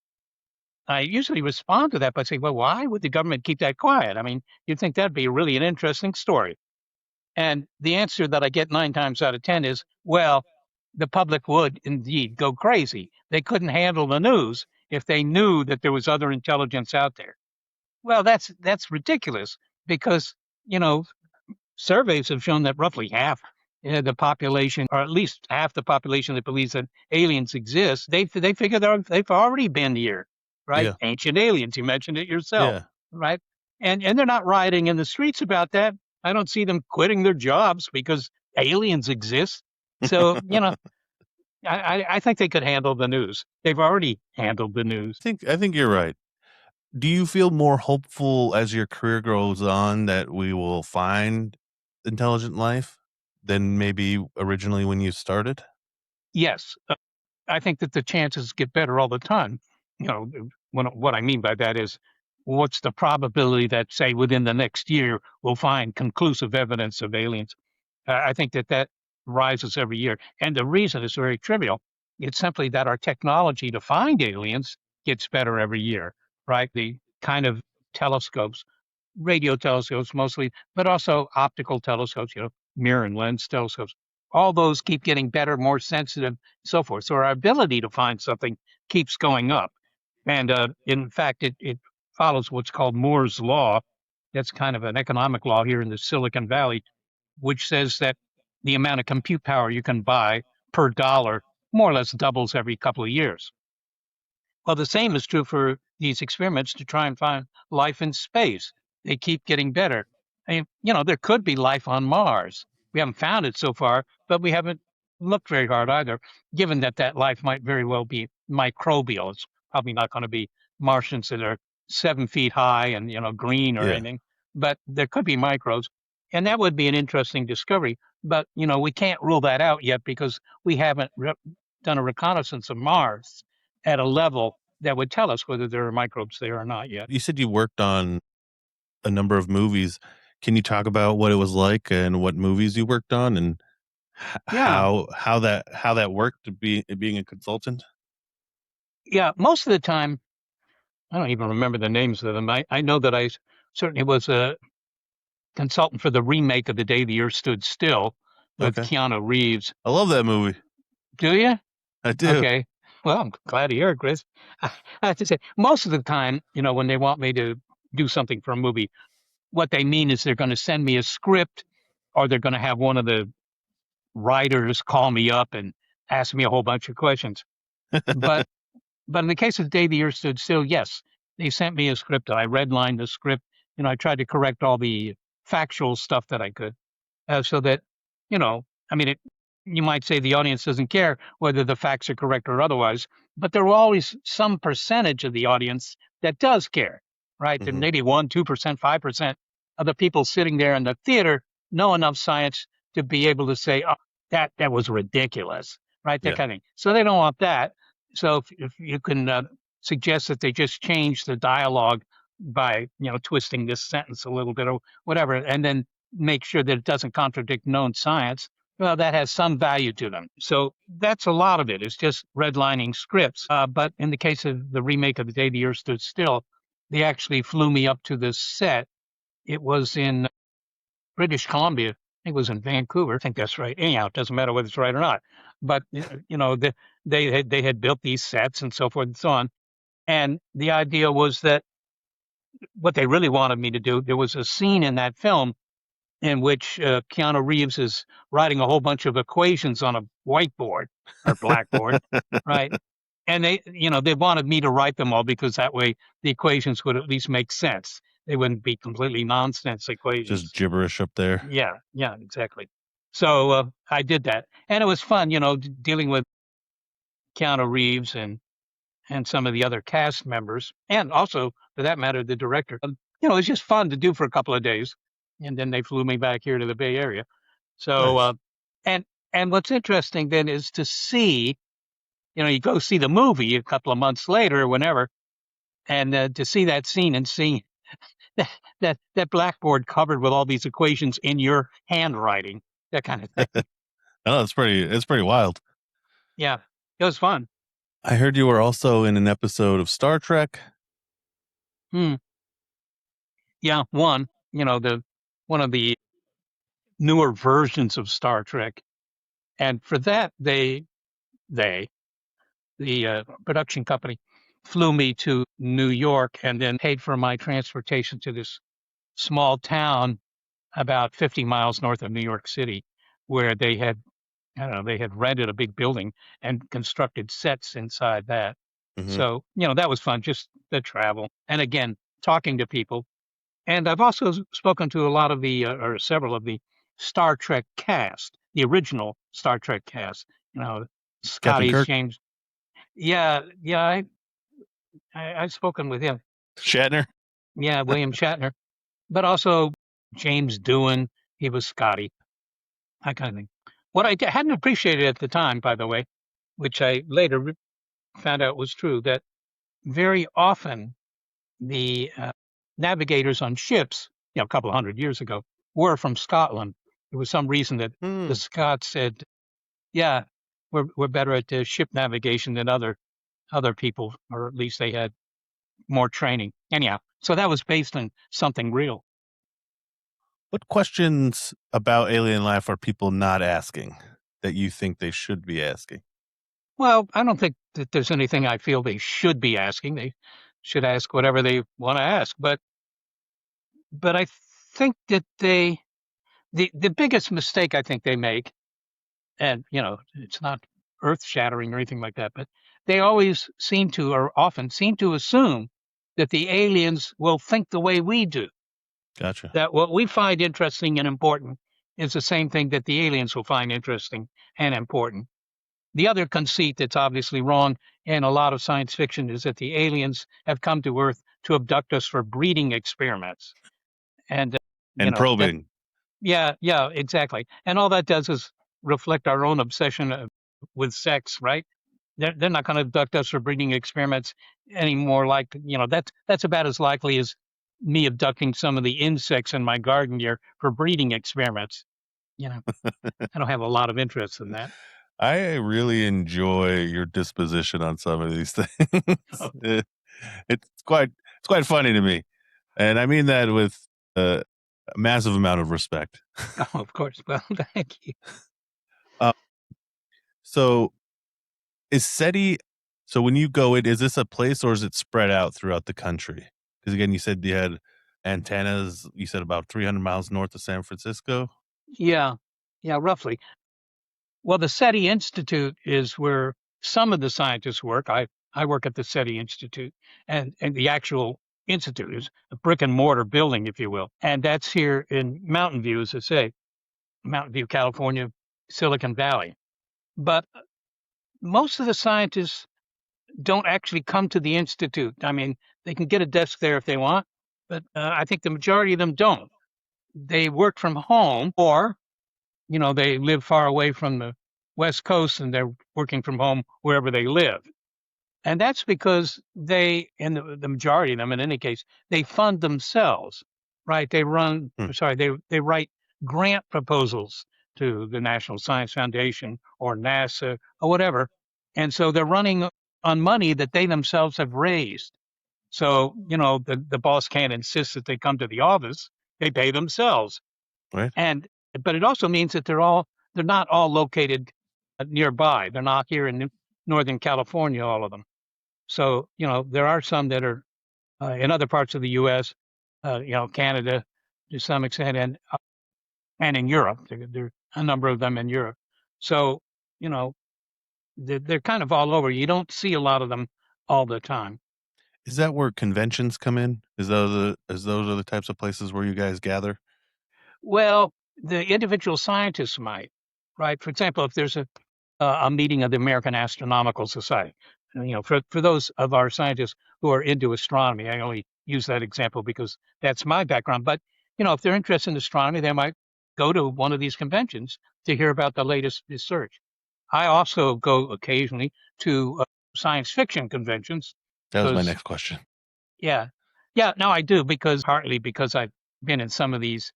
I usually respond to that by saying, well, why would the government keep that quiet? I mean, you'd think that'd be really an interesting story. And the answer that I get 9 times out of 10 is, well, the public would indeed go crazy. They couldn't handle the news if they knew that there was other intelligence out there. Well, that's ridiculous because, you know, surveys have shown that roughly half the population, or at least half the population that believes that aliens exist, they figure they've already been here, right? Yeah. Ancient aliens, you mentioned it yourself, Yeah. right? And they're not rioting in the streets about that. I don't see them quitting their jobs because aliens exist. So, I think they could handle the news. They've already handled the news. I think you're right. Do you feel more hopeful as your career goes on that we will find intelligent life than maybe originally when you started? Yes, I think that the chances get better all the time. What I mean by that is, what's the probability that, say, within the next year, we'll find conclusive evidence of aliens? I think that rises every year. And the reason is very trivial. It's simply that our technology to find aliens gets better every year, right? The kind of telescopes, radio telescopes mostly, but also optical telescopes, mirror and lens telescopes. All those keep getting better, more sensitive, so forth. So our ability to find something keeps going up. And in fact, it follows what's called Moore's law. That's kind of an economic law here in the Silicon Valley, which says that the amount of compute power you can buy per dollar more or less doubles every couple of years. Well, the same is true for these experiments to try and find life in space. They keep getting better. I mean, there could be life on Mars. We haven't found it so far, but we haven't looked very hard either, given that that life might very well be microbial. It's probably not going to be Martians that are 7 feet high and, green or Yeah. anything, but there could be microbes. And that would be an interesting discovery. But, we can't rule that out yet because we haven't done a reconnaissance of Mars at a level that would tell us whether there are microbes there or not yet. You said you worked on a number of movies. Can you talk about what it was like and what movies you worked on and Yeah, how that worked to being a consultant? yeah. Most of the time, I don't even remember the names of them. I know that certainly was a consultant for the remake of The Day the Earth Stood Still with Okay. Keanu Reeves. I love that movie. Do you? I do. Okay. Well, I'm glad to hear it, Chris. I have to say, most of the time, when they want me to do something for a movie, what they mean is they're going to send me a script or they're going to have one of the writers call me up and ask me a whole bunch of questions. But but in the case of The Day the Earth Stood Still, yes, they sent me a script. I redlined the script. I tried to correct all the factual stuff that I could, so that I mean, you might say the audience doesn't care whether the facts are correct or otherwise, but there will always some percentage of the audience that does care, right? There Mhm. maybe 1, 2%, 5% of the people sitting there in the theater know enough science to be able to say, "Oh, that was ridiculous," right? That Yeah. kind of thing. So they don't want that. So if you can suggest that they just change the dialogue by twisting this sentence a little bit or whatever, and then make sure that it doesn't contradict known science, well, that has some value to them. So that's a lot of it. It's just redlining scripts. But in the case of the remake of The Day the Earth Stood Still, they actually flew me up to the set. It was in British Columbia. I think it was in Vancouver. I think that's right. Anyhow, it doesn't matter whether it's right or not. But they had built these sets and so forth and so on. And the idea was that what they really wanted me to do, there was a scene in that film in which Keanu Reeves is writing a whole bunch of equations on a whiteboard or blackboard, right? And they wanted me to write them all because that way the equations would at least make sense. They wouldn't be completely nonsense Just equations. gibberish up there. Yeah, yeah, exactly. So I did that, and it was fun, dealing with Keanu Reeves and some of the other cast members, and also, for that matter, the director. It was just fun to do for a couple of days, and then they flew me back here to the Bay Area. So, Nice. and and what's interesting then is to see, you go see the movie a couple of months later, or whenever, and to see that scene and see that blackboard covered with all these equations in your handwriting, that kind of thing. Oh, it's pretty wild. Yeah, it was fun. I heard you were also in an episode of Star Trek. Hmm. Yeah, one of the newer versions of Star Trek, and for that they the production company flew me to New York and then paid for my transportation to this small town about 50 miles north of New York City, where they had I don't know they had rented a big building and constructed sets inside that. Hmm. So that was fun, just the travel and again talking to people. And I've also spoken to a lot of or several of the Star Trek cast, the original Star Trek cast. You know, Captain Scotty's Kirk, James. Yeah, yeah, I've spoken with him. Shatner. Yeah, William Shatner, but also James Doohan. He was Scotty, that kind of thing. What hadn't appreciated at the time, by the way, which I later found out was true, that very often the navigators on ships, a couple of hundred years ago, were from Scotland. There was some reason that the Hmm. Scots said, "Yeah, we're better at ship navigation than other people, or at least they had more training." Anyhow, so that was based on something real. What questions about alien life are people not asking that you think they should be asking? Well, I don't think that there's anything I feel they should be asking. They should ask whatever they want to ask, but I think that the biggest mistake I think they make, and it's not earth shattering or anything like that, but they always seem to, or often seem to assume that the aliens will think the way we do, Gotcha. that what we find interesting and important is the same thing that the aliens will find interesting and important. The other conceit that's obviously wrong in a lot of science fiction is that the aliens have come to Earth to abduct us for breeding experiments. And, And that probing. yeah, yeah, exactly. And all that does is reflect our own obsession with sex, right? They're not going to abduct us for breeding experiments anymore. Like that's about as likely as me abducting some of the insects in my garden here for breeding experiments. You know, I don't have a lot of interest in that. I really enjoy your disposition on some of these things. Oh, It's quite funny to me, and I mean that with a massive amount of respect. oh, of course. Well, thank you. Uh, so is SETI? So when you go in, is this a place or is it spread out throughout the country? Because again, you said you had antennas. You said about 300 miles north of San Francisco. Yeah, yeah, roughly. Well, the SETI Institute is where some of the scientists work. I work at the SETI Institute, and the actual institute is a brick and mortar building, if you will, and that's here in Mountain View, as I say, Mountain View, California, Silicon Valley. But most of the scientists don't actually come to the institute. I mean, they can get a desk there if they want, but I think the majority of them don't. They work from home, or they live far away from the West Coast and they're working from home wherever they live. And that's because and the majority of them in any case, they fund themselves, right? They Hmm. they write grant proposals to the National Science Foundation or NASA or whatever. And so they're running on money that they themselves have raised. So, the boss can't insist that they come to the office. They pay themselves. Right. But it also means that they're not all located nearby. They're not here in Northern California, all of them. So, there are some that are in other parts of the U.S., Canada to some extent, and in Europe. There are a number of them in Europe. So, you know, they're kind of all over. You don't see a lot of them all the time. Is that where conventions come in? Those are the types of places where you guys gather? Well, the individual scientists might, right? For example, if there's a meeting of the American Astronomical Society, for those of our scientists who are into astronomy, I only use that example because that's my background. But if they're interested in astronomy, they might go to one of these conventions to hear about the latest research. I also go occasionally to science fiction conventions That was my because, next question. yeah, yeah, no, I do because partly because I've been in some of these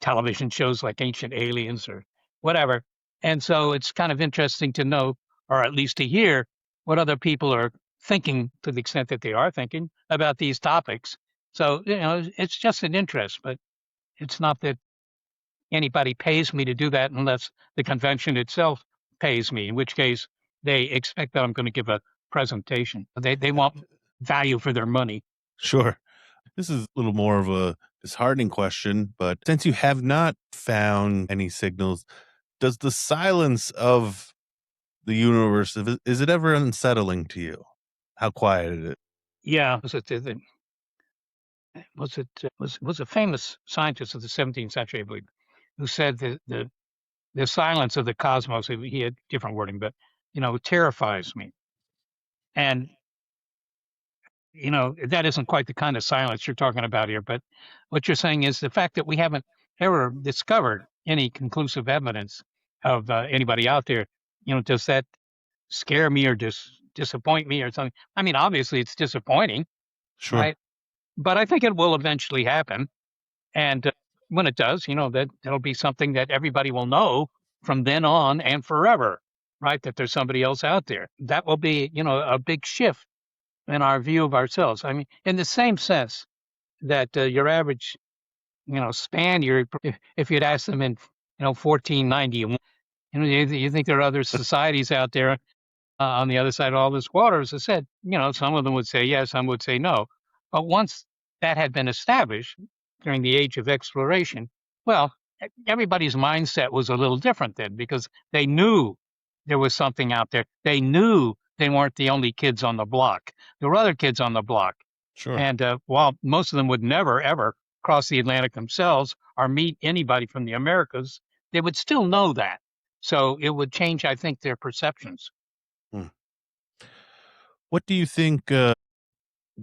television shows like Ancient Aliens or whatever. And so it's kind of interesting to know, or at least to hear, what other people are thinking to the extent that they are thinking about these topics. So, it's just an interest, but it's not that anybody pays me to do that unless the convention itself pays me, in which case they expect that I'm going to give a presentation. They want value for their money. Sure. This is a little more of a disheartening question, but since you have not found any signals, does the silence of the universe, is it ever unsettling to you? How quiet it is? Yeah, was a famous scientist of the 17th century, I believe, who said that the silence of the cosmos. He had different wording, but terrifies me. And that isn't quite the kind of silence you're talking about here. But what you're saying is the fact that we haven't ever discovered any conclusive evidence of anybody out there. Does that scare me or disappoint me or something? I mean, obviously it's disappointing, Sure. right? But I think it will eventually happen. And when it does, that'll be something that everybody will know from then on and forever, right? That there's somebody else out there. That will be, a big shift in our view of ourselves. I mean, in the same sense that your average, Spaniard, if you'd ask them in, 1490, you think there are other societies out there on the other side of all this water? As I said, some of them would say yes, some would say no. But once that had been established during the age of exploration, well, everybody's mindset was a little different then because they knew there was something out there. They knew they weren't the only kids on the block. There were other kids on the block. Sure. And while most of them would never, ever cross the Atlantic themselves or meet anybody from the Americas, they would still know that. So it would change, I think, their perceptions. Hmm. What do you think the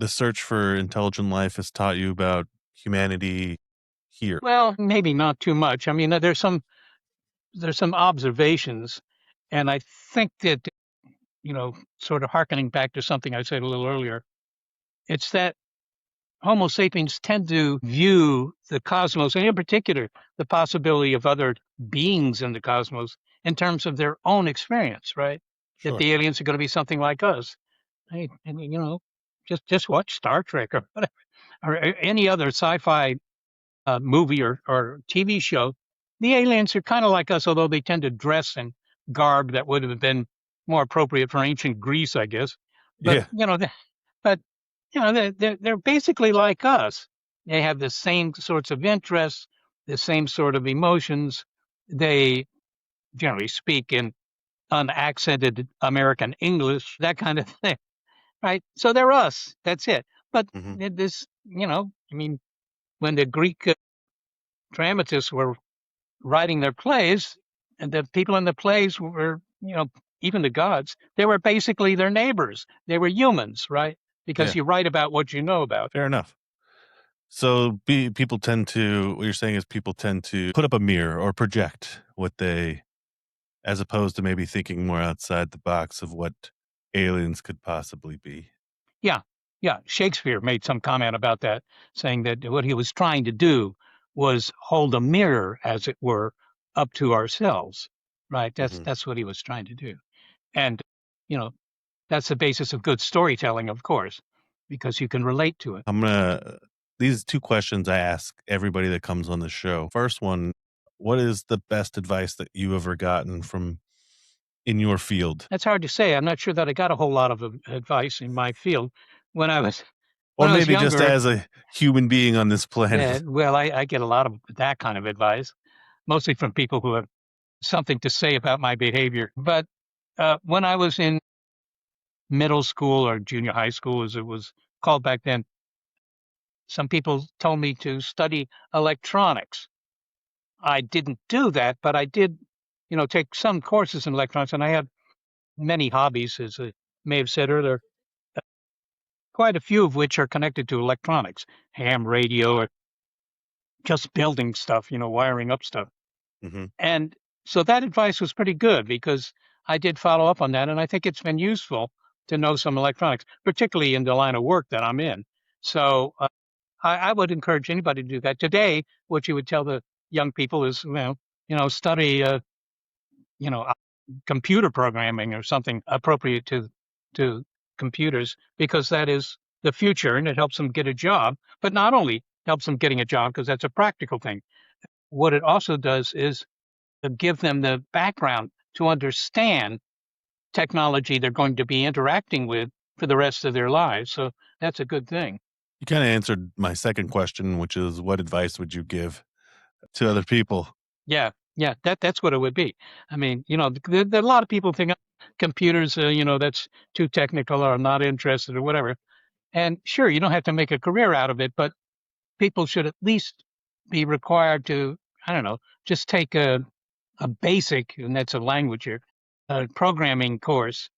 search for intelligent life has taught you about humanity here? Well, maybe not too much. I mean, there's some observations, and I think that sort of harkening back to something I said a little earlier, it's that Homo sapiens tend to view the cosmos, and in particular, the possibility of other beings in the cosmos, in terms of their own experience, right? That Sure. the aliens are going to be something like us. Hey, and just watch Star Trek or whatever, or any other sci-fi movie or TV show. The aliens are kind of like us, although they tend to dress in garb that would have been more appropriate for ancient Greece, I guess. But Yeah. but they're basically like us. They have the same sorts of interests, the same sort of emotions. They generally speak in unaccented American English, that kind of thing, right? So they're us. That's it. But Hmm. this, I mean, when the Greek dramatists were writing their plays, and the people in the plays were, even the gods, they were basically their neighbors. They were humans, right? Because Yeah. you write about what you know about. Fair enough. So people tend to, what you're saying is people tend to put up a mirror or project what they, as opposed to maybe thinking more outside the box of what aliens could possibly be. Yeah, yeah. Shakespeare made some comment about that, saying that what he was trying to do was hold a mirror, as it were, up to ourselves, right? Hmm. That's what he was trying to do. And, you know, that's the basis of good storytelling, of course, because you can relate to it. I'm gonna these two questions I ask everybody that comes on the show. First one, what is the best advice that you ever gotten from in your field? That's hard to say. I'm not sure that I got a whole lot of advice in my field when I was Or when I was maybe just younger. as a human being on this Yeah, planet. well, I get a lot of that kind of advice, mostly from people who have something to say about my behavior. But when I was in middle school or junior high school, as it was called back then, some people told me to study electronics. I didn't do that, but I did, take some courses in electronics, and I had many hobbies, as I may have said earlier, quite a few of which are connected to electronics, ham radio, or just building stuff, wiring up stuff. Hmm. And so that advice was pretty good because I did follow up on that, and I think it's been useful to know some electronics, particularly in the line of work that I'm in. So I would encourage anybody to do that. Today, what you would tell the young people is, study, you know, uh, computer programming or something appropriate to computers because that is the future and it helps them get a job. But not only helps them getting a job because that's a practical thing. What it also does is to give them the background to understand technology they're going to be interacting with for the rest of their lives. So that's a good thing. You kind of answered my second question, which is what advice would you give to other people? Yeah, yeah, that's what it would be. I mean, a lot of people think computers, that's too technical or not interested or whatever. And sure, you don't have to make a career out of it, but people should at least be required to, I don't know, just take a basic, and that's a language here, programming course,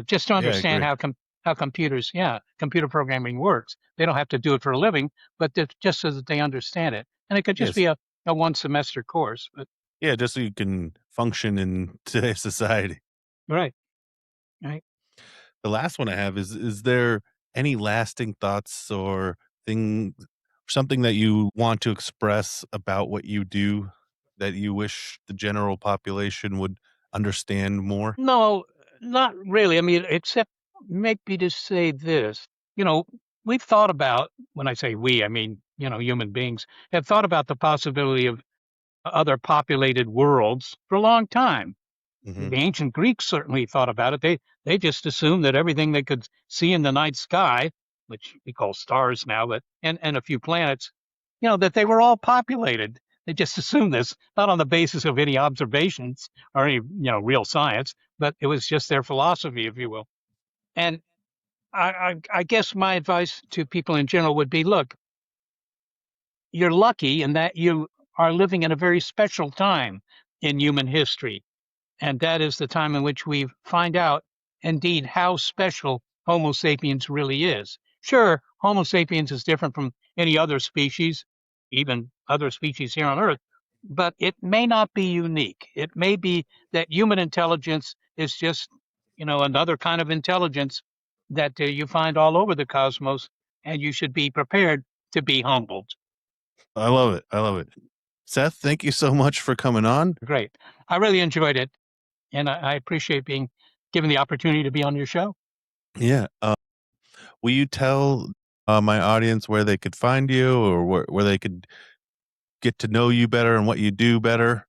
just to Yeah, I understand agree. how computers, yeah, computer programming works. They don't have to do it for a living, but just so that they understand it. And it could just Yes. be a one semester course, but Yeah, just so you can function in today's society. right, right. The last one I have is there any lasting thoughts or thing something that you want to express about what you do that you wish the general population would understand more? No, not really. I mean, except maybe to say this, you know, we've thought about, when I say we, I mean, human beings have thought about the possibility of other populated worlds for a long time. Mhm. The ancient Greeks certainly thought about it. They just assumed that everything they could see in the night sky, which we call stars now, but and a few planets, that they were all populated. They just assumed this, not on the basis of any observations or any real science, but it was just their philosophy, if you will. And I guess my advice to people in general would be: look, you're lucky in that you are living in a very special time in human history, and that is the time in which we find out indeed how special Homo sapiens really is. Sure, Homo sapiens is different from any other species, even other species here on Earth, but it may not be unique. It may be that human intelligence is just, another kind of intelligence that you find all over the cosmos, and you should be prepared to be humbled. I love it. I love it. Seth, thank you so much for coming on. Great. I really enjoyed it, and I appreciate being given the opportunity to be on your show. Yeah. Will you tell my audience where they could find you or where they could get to know you better and what you do better?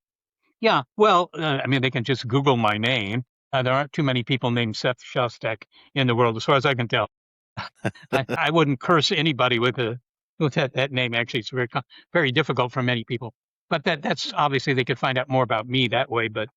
Yeah, well, I mean, they can just Google my name. There aren't too many people named Seth Shostak in the world, as far as I can tell. I wouldn't curse anybody with that name. Actually, it's very difficult for many people. But that's obviously they could find out more about me that way. But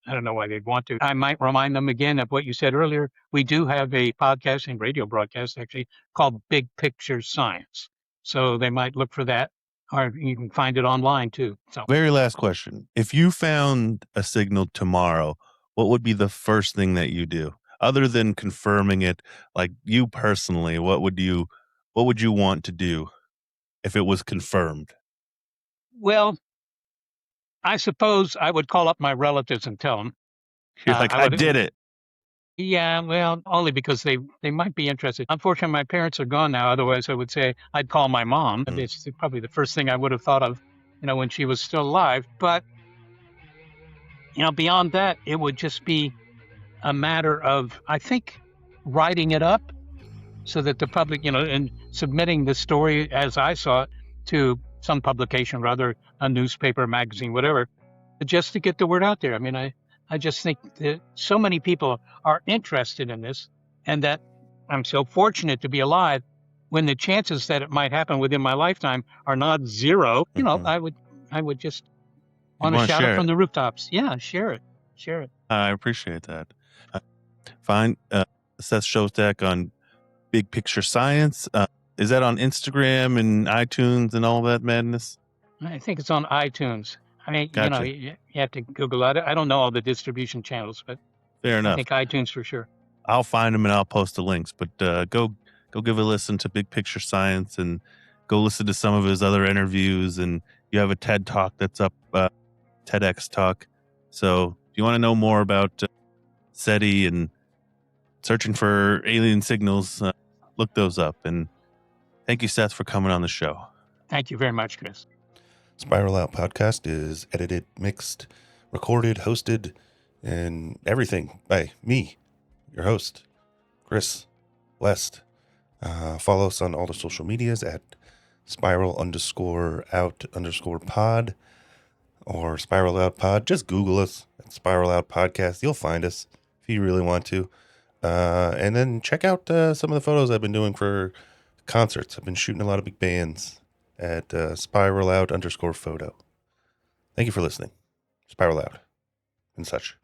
I don't know why they'd want to. I might remind them again of what you said earlier. We do have a podcast and radio broadcast actually called Big Picture Science. So they might look for that, or you can find it online too. So. Very last question. If you found a signal tomorrow, what would be the first thing that you do? Other than confirming it, like you personally, what would you want to do if it was confirmed? Well, I suppose I would call up my relatives and tell them. You're like, I I would, did it. yeah, well, only because they might be interested. Unfortunately, my parents are gone now. Otherwise, I would say I'd call my mom. Mm. It's probably the first thing I would have thought of, when she was still alive. But beyond that, it would just be a matter of, I think, writing it up so that the public, and submitting the story as I saw it to some publication, rather a newspaper, magazine, whatever, just to get the word out there. I mean, I just think that so many people are interested in this, and that I'm so fortunate to be alive when the chances that it might happen within my lifetime are not zero. Mhm. I would just You'd want to want to shout it share from it. the rooftops. Yeah, share it. Share it. I appreciate that. Uh, Find Seth Shostak on Big Picture Science. Is that on Instagram and iTunes and all that madness? I think it's on iTunes. I mean, Gotcha. you have to Google it. I don't know all the distribution channels, but Fair I enough. think iTunes for sure. I'll find them and I'll post the links. But go give a listen to Big Picture Science and go listen to some of his other interviews. And you have a TED Talk that's up, TEDx Talk. So if you want to know more about SETI and searching for alien signals, look those up. And thank you, Seth, for coming on the show. Thank you very much, Chris. Spiral Out Podcast is edited, mixed, recorded, hosted, and everything by me, your host, Chris West. Follow us on all the social medias at spiral_out_pod or Spiral Out Pod. Just Google us at Spiral Out Podcast. You'll find us if you really want to. And then check out some of the photos I've been doing for concerts. I've been shooting a lot of big bands at Spiral Out_photo. Thank you for listening. Spiral Out and such.